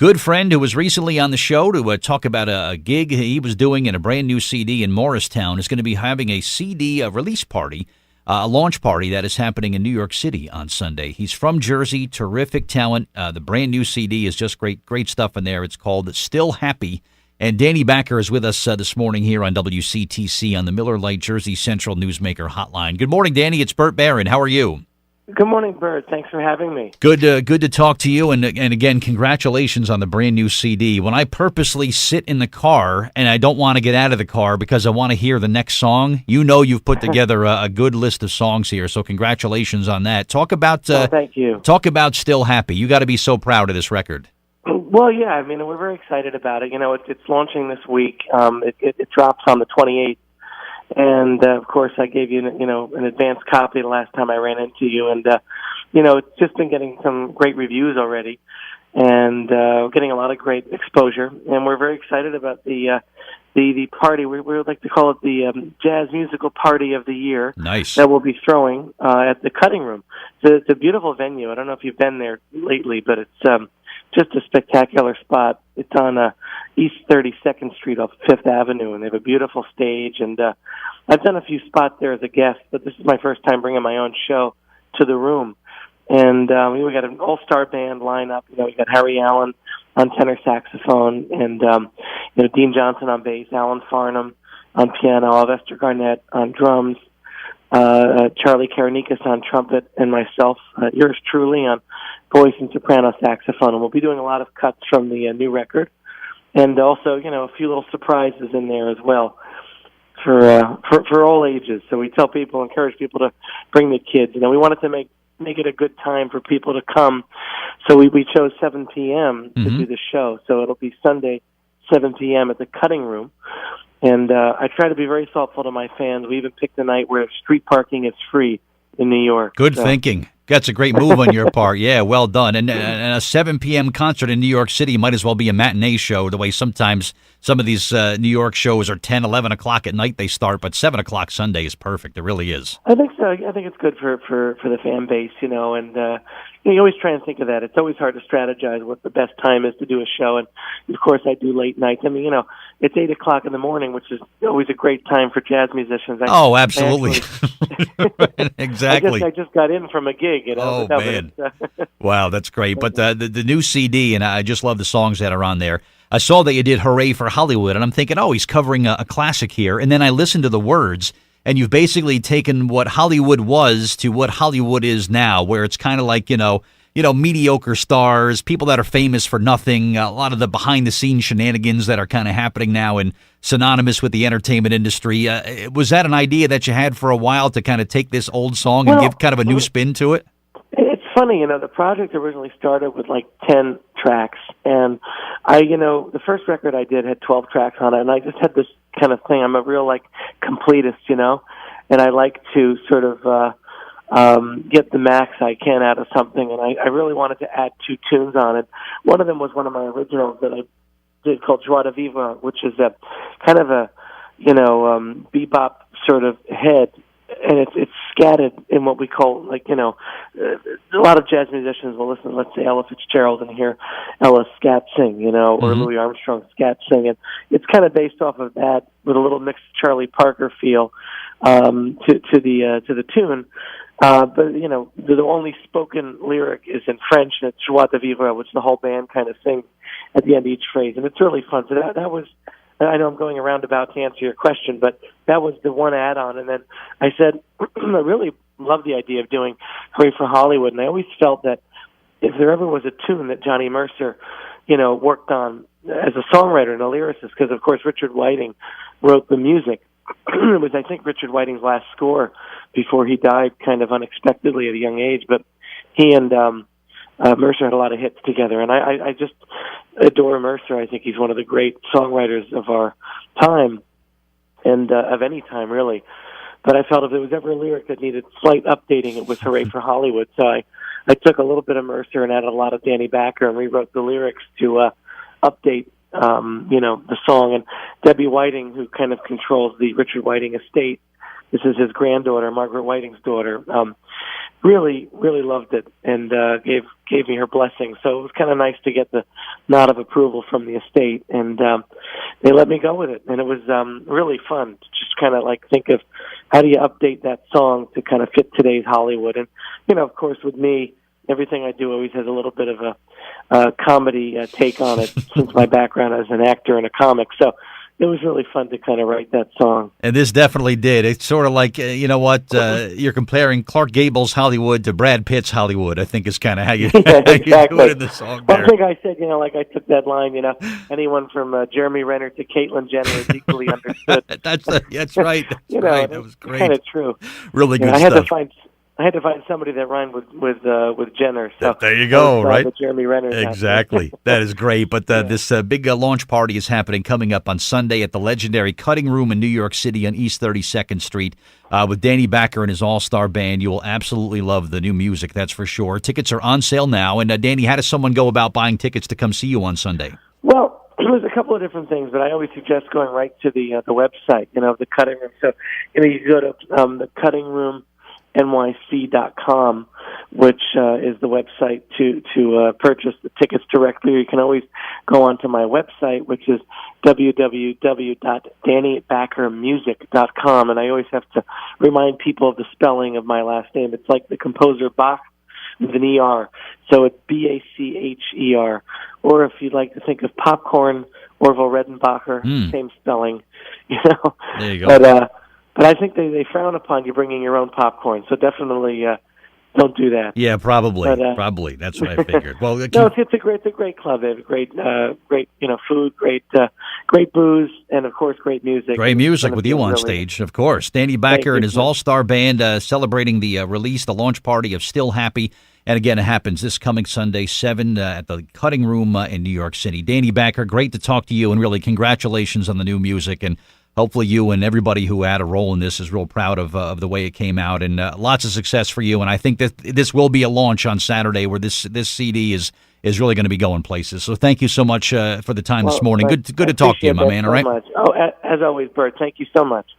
good friend who was recently on the show to talk about a gig he was doing in a brand new CD in Morristown. Is going to be having a CD release party, a launch party that is happening in New York City on Sunday. He's from Jersey, terrific talent. The brand new CD is just great stuff in there. It's called Still Happy. And Danny Bacher is with us this morning here on WCTC on the Miller Lite Jersey Central Newsmaker Hotline. Good morning, Danny. It's Bert Barron. How are you? Good morning, Bert. Thanks for having me. Good to talk to you. And again, congratulations on the brand new CD. When I purposely sit in the car and I don't want to get out of the car because I want to hear the next song, you know you've put together a good list of songs here. So congratulations on that. Talk about thank you. Talk about Still Happy. You got to be so proud of this record. Well, yeah. I mean, we're very excited about it. You know, it's launching this week. It drops on the 28th. And, of course, I gave you, an advanced copy the last time I ran into you. And, it's just been getting some great reviews already and getting a lot of great exposure. And we're very excited about the party. We would like to call it the Jazz Musical Party of the Year. Nice. That we'll be throwing at the Cutting Room. It's a beautiful venue. I don't know if you've been there lately, but it's just a spectacular spot. It's on East 32nd Street off 5th Avenue, and they have a beautiful stage. And I've done a few spots there as a guest, but this is my first time bringing my own show to the room. And we got an all-star band lineup. We got Harry Allen on tenor saxophone, and Dean Johnson on bass, Alan Farnham on piano, Esther Garnett on drums, Charlie Karanikas on trumpet, and myself, yours truly, on voice and soprano saxophone. And we'll be doing a lot of cuts from the new record, and also, a few little surprises in there as well for all ages. So we encourage people to bring the kids. We wanted to make it a good time for people to come. So we chose 7 p.m. to do the show. So it'll be Sunday, 7 p.m. at the Cutting Room. And I try to be very thoughtful to my fans. We even picked a night where street parking is free in New York. Good thinking. That's a great move on your part. Yeah, well done. And a 7 p.m. concert in New York City might as well be a matinee show, the way sometimes some of these New York shows are 10, 11 o'clock at night they start, but 7 o'clock Sunday is perfect. It really is. I think so. I think it's good for the fan base, and you always try and think of that. It's always hard to strategize what the best time is to do a show, and of course I do late nights. I mean, it's 8 o'clock in the morning, which is always a great time for jazz musicians. Absolutely. Exactly. I just got in from a gig, Oh, man. Wow, that's great. But the new CD, and I just love the songs that are on there. I saw that you did Hooray for Hollywood, and I'm thinking, he's covering a classic here. And then I listened to the words, and you've basically taken what Hollywood was to what Hollywood is now, where it's kind of like, mediocre stars, people that are famous for nothing, a lot of the behind-the-scenes shenanigans that are kind of happening now and synonymous with the entertainment industry. Was that an idea that you had for a while to kind of take this old song and give kind of a new spin to it? It's funny, the project originally started with like 10 tracks, and the first record I did had 12 tracks on it, and I just had this kind of thing. I'm a real completist, and I like to sort of get the max I can out of something, and I really wanted to add 2 tunes on it. One of them was one of my originals that I did called Joie de Vivre, which is a kind of a bebop sort of head. And it's scattered in what we call, a lot of jazz musicians will listen, let's say, Ella Fitzgerald, and hear Ella scat sing, or Louis Armstrong scat sing. And it's kind of based off of that with a little mixed Charlie Parker feel to the tune. But, the only spoken lyric is in French, and it's Joie de Vivre, which the whole band kind of sings at the end of each phrase. And it's really fun. So that was... I know I'm going around about to answer your question, but that was the one add-on. And then I said, I really love the idea of doing Hooray for Hollywood. And I always felt that if there ever was a tune that Johnny Mercer, worked on as a songwriter and a lyricist, because, of course, Richard Whiting wrote the music. It was, I think, Richard Whiting's last score before he died kind of unexpectedly at a young age. But he and Mercer had a lot of hits together, and I just adore Mercer. I think he's one of the great songwriters of our time, and of any time, really. But I felt if there was ever a lyric that needed slight updating, it was Hooray for Hollywood. So I took a little bit of Mercer and added a lot of Danny Bacher and rewrote the lyrics to update, the song. And Debbie Whiting, who kind of controls the Richard Whiting estate, this is his granddaughter, Margaret Whiting's daughter, really, really loved it and gave me her blessing. So it was kind of nice to get the nod of approval from the estate, and they let me go with it. And it was really fun to just kind of like think of how do you update that song to kind of fit today's Hollywood. And, of course, with me, everything I do always has a little bit of a comedy take on it since my background as an actor and a comic. So it was really fun to kind of write that song. And this definitely did. It's sort of like, you're comparing Clark Gable's Hollywood to Brad Pitt's Hollywood, I think is kind of how you, yeah, how exactly. you do it in the song there. I think I said, like I took that line, anyone from Jeremy Renner to Caitlyn Jenner is equally understood. That's right. That's right. That was great. Kind of true. Really good I stuff. I had to find somebody that rhymed with Jenner. So there you go, right? The Jeremy Renner. Exactly. That is great. But this big launch party is happening coming up on Sunday at the legendary Cutting Room in New York City on East 32nd Street with Danny Bacher and his all-star band. You will absolutely love the new music, that's for sure. Tickets are on sale now. And Danny, how does someone go about buying tickets to come see you on Sunday? Well, there's a couple of different things, but I always suggest going right to the website, the Cutting Room. So, you go to the Cutting Room NYC.com, which is the website to purchase the tickets directly. You can always go onto my website, which is www.DannyBachermusic.com, and I always have to remind people of the spelling of my last name. It's like the composer Bach with an E-R, so it's Bacher. Or if you'd like to think of popcorn, Orville Redenbacher, same spelling, There you go. But I think they frown upon you bringing your own popcorn, so definitely don't do that. Yeah, probably. Probably. That's what I figured. Well, no, it's a great club. They have great food, great booze, and of course great music. Great music with you on stage, of course. Danny Bacher and his all-star band celebrating the release, the launch party of Still Happy. And again, it happens this coming Sunday, 7 at the Cutting Room in New York City. Danny Bacher, great to talk to you, and really congratulations on the new music. And hopefully you and everybody who had a role in this is real proud of the way it came out, and lots of success for you. And I think that this will be a launch on Saturday where this CD is really going to be going places. So thank you so much for the time this morning. Good to talk to you, my man. All right. Much. Oh, as always, Bert, thank you so much.